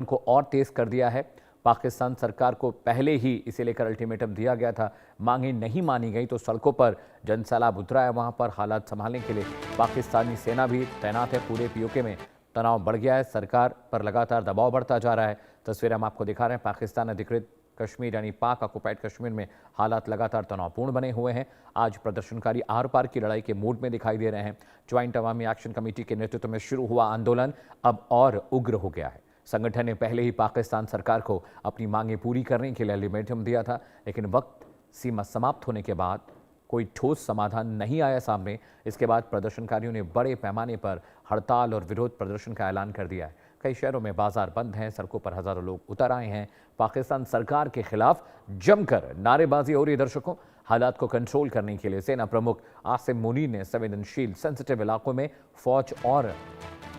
को और तेज कर दिया है। पाकिस्तान सरकार को पहले ही इसे लेकर अल्टीमेटम दिया गया था, मांगे नहीं मानी गई तो सड़कों पर जनसैलाब उतरा है। वहां पर हालात संभालने के लिए पाकिस्तानी सेना भी तैनात है। पूरे पीओके में तनाव बढ़ गया है, सरकार पर लगातार दबाव बढ़ता जा रहा है। तस्वीरें हम आपको दिखा रहे हैं। पाकिस्तान अधिकृत कश्मीर यानी पाक ऑक्युपाइड कश्मीर में हालात लगातार तनावपूर्ण बने हुए हैं। आज प्रदर्शनकारी आर पार की लड़ाई के मूड में दिखाई दे रहे हैं। ज्वाइंट अवामी एक्शन कमेटी के नेतृत्व में शुरू हुआ आंदोलन अब और उग्र हो गया है। संगठन ने पहले ही पाकिस्तान सरकार को अपनी मांगें पूरी करने के लिए अल्टीमेटम दिया था, लेकिन वक्त सीमा समाप्त होने के बाद कोई ठोस समाधान नहीं आया सामने। इसके बाद प्रदर्शनकारियों ने बड़े पैमाने पर हड़ताल और विरोध प्रदर्शन का ऐलान कर दिया है। कई शहरों में बाजार बंद हैं, सड़कों पर हजारों लोग उतर आए हैं। पाकिस्तान सरकार के खिलाफ जमकर नारेबाजी हो रही है। दर्शकों, हालात को कंट्रोल करने के लिए सेना प्रमुख आसिम मुनीर ने संवेदनशील सेंसिटिव इलाकों में फौज और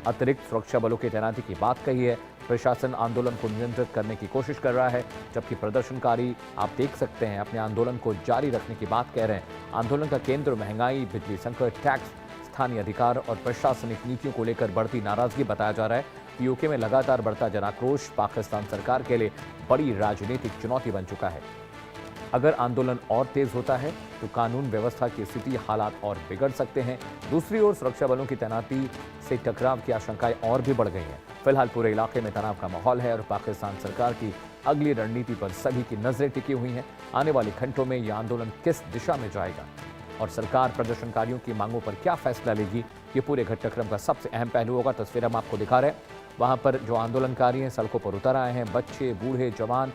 अतिरिक्त सुरक्षा बलों की तैनाती की बात कही है। प्रशासन आंदोलन को नियंत्रित करने की कोशिश कर रहा है, जबकि प्रदर्शनकारी आप देख सकते हैं अपने आंदोलन को जारी रखने की बात कह रहे हैं। आंदोलन का केंद्र महंगाई, बिजली संकट, टैक्स, स्थानीय अधिकार और प्रशासनिक नीतियों को लेकर बढ़ती नाराजगी बताया जा रहा है। पीओके में लगातार बढ़ता जनाक्रोश पाकिस्तान सरकार के लिए बड़ी राजनीतिक चुनौती बन चुका है। अगर आंदोलन और तेज होता है तो कानून व्यवस्था की स्थिति, हालात और बिगड़ सकते हैं। दूसरी ओर सुरक्षा बलों की तैनाती से टकराव की आशंकाएं और भी बढ़ गई हैं। फिलहाल पूरे इलाके में तनाव का माहौल है और पाकिस्तान सरकार की अगली रणनीति पर सभी की नजरें टिकी हुई हैं। आने वाले घंटों में यह आंदोलन किस दिशा में जाएगा और सरकार प्रदर्शनकारियों की मांगों पर क्या फैसला लेगी, ये पूरे घटनाक्रम का सबसे अहम पहलू होगा। तस्वीर हम आपको दिखा रहे हैं। वहां पर जो आंदोलनकारी हैं सड़कों पर उतर आए हैं। बच्चे, बूढ़े, जवान,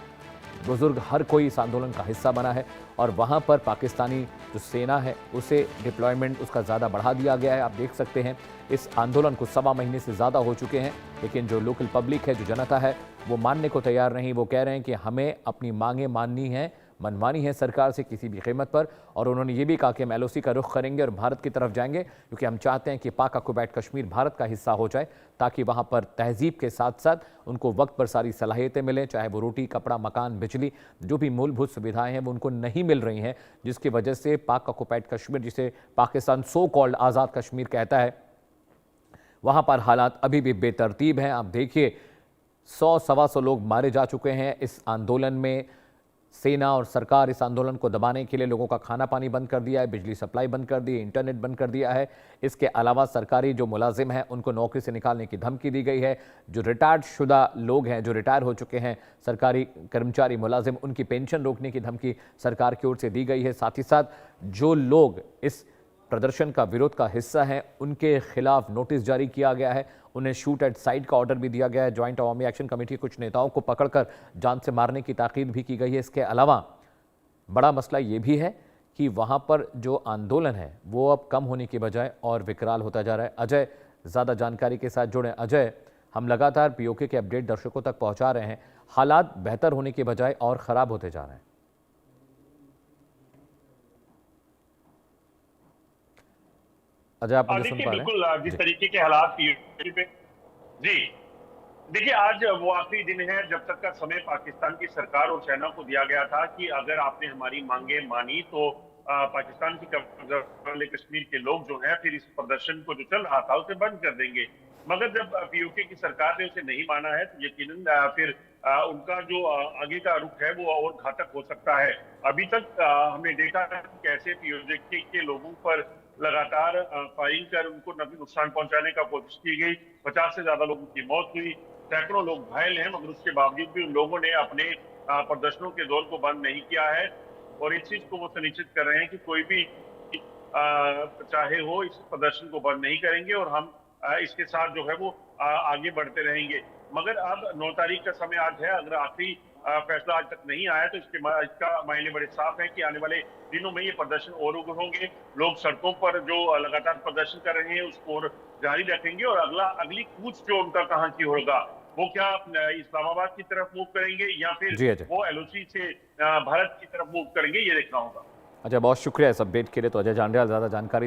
बुजुर्ग, हर कोई इस आंदोलन का हिस्सा बना है और वहां पर पाकिस्तानी जो सेना है उसे डिप्लॉयमेंट उसका ज़्यादा बढ़ा दिया गया है। आप देख सकते हैं इस आंदोलन को 1.25 महीने से ज़्यादा हो चुके हैं, लेकिन जो लोकल पब्लिक है, जो जनता है, वो मानने को तैयार नहीं। वो कह रहे हैं कि हमें अपनी मांगें माननी है, मनमानी है सरकार से किसी भी कीमत पर। और उन्होंने ये भी कहा कि हम एलओसी का रुख करेंगे और भारत की तरफ जाएंगे, क्योंकि हम चाहते हैं कि पाक ऑक्युपाइड कश्मीर भारत का हिस्सा हो जाए, ताकि वहाँ पर तहजीब के साथ साथ उनको वक्त पर सारी सलाहियतें मिलें, चाहे वो रोटी, कपड़ा, मकान, बिजली, जो भी मूलभूत सुविधाएं हैं वो उनको नहीं मिल रही हैं, जिसकी वजह से पाक ऑक्युपाइड कश्मीर, जिसे पाकिस्तान सो कॉल्ड आज़ाद कश्मीर कहता है, वहाँ पर हालात अभी भी बेतरतीब हैं। आप देखिए 100-125 लोग मारे जा चुके हैं इस आंदोलन में। सेना और सरकार इस आंदोलन को दबाने के लिए लोगों का खाना पानी बंद कर दिया है, बिजली सप्लाई बंद कर दी है, इंटरनेट बंद कर दिया है। इसके अलावा सरकारी जो मुलाजिम हैं उनको नौकरी से निकालने की धमकी दी गई है। जो रिटायर्ड शुदा लोग हैं, जो रिटायर हो चुके हैं सरकारी कर्मचारी मुलाजिम, उनकी पेंशन रोकने की धमकी सरकार की ओर से दी गई है। साथ ही साथ जो लोग इस प्रदर्शन का विरोध का हिस्सा है उनके खिलाफ नोटिस जारी किया गया है। उन्हें शूट एट साइट का ऑर्डर भी दिया गया है। ज्वाइंट अवामी एक्शन कमेटी के कुछ नेताओं को पकड़कर जान से मारने की ताकीद भी की गई है। इसके अलावा बड़ा मसला ये भी है कि वहां पर जो आंदोलन है वो अब कम होने की बजाय और विकराल होता जा रहा है। अजय ज़्यादा जानकारी के साथ जुड़े। अजय, हम लगातार पीओके के अपडेट दर्शकों तक पहुंचा रहे हैं, हालात बेहतर होने की बजाय और ख़राब होते जा रहे हैं। अजय, आप मुझे सुन पा रहे हैं? बिल्कुल, जिस तरीके के हालात जी देखिए, आज वो आखिरी दिन है जब तक का समय पाकिस्तान की सरकार और सेना को दिया गया था कि अगर आपने हमारी मांगे मानी तो पाकिस्तान की कब्जा वाले कश्मीर के लोग जो हैं फिर इस प्रदर्शन को जो चल रहा था उसे बंद कर देंगे। मगर जब पीओके की सरकार ने उसे नहीं माना है तो यकीनन फिर उनका जो आगे का रुख है वो और घातक हो सकता है। अभी तक हमने देखा है कि कैसे पीओके के लोगों पर लगातार फायरिंग कर उनको नफी नुकसान पहुंचाने का कोशिश की गई। 50 से ज्यादा लोगों की मौत हुई, सैकड़ों लोग घायल हैं, मगर उसके बावजूद भी उन लोगों ने अपने प्रदर्शनों के दौर को बंद नहीं किया है और इस चीज को वो सुनिश्चित कर रहे हैं कि कोई भी चाहे हो इस प्रदर्शन को बंद नहीं करेंगे और हम इसके साथ जो है वो आगे बढ़ते रहेंगे। मगर अब 9 तारीख का समय आज है, अगर आखिरी फैसला आज तक नहीं आया तो इसका मायने बड़े साफ है कि आने वाले दिनों में ये प्रदर्शन और उग्र होंगे। लोग सड़कों पर जो लगातार प्रदर्शन कर रहे हैं उसको और जारी रखेंगे और अगली कूच जो उनका कहाँ की होगा, वो क्या इस्लामाबाद की तरफ मूव करेंगे या फिर वो एलओसी से भारत की तरफ मूव करेंगे, ये देखना होगा। अच्छा, बहुत शुक्रिया इस अपडेट के लिए। तो अजय जांडियाल ज़्यादा जानकारी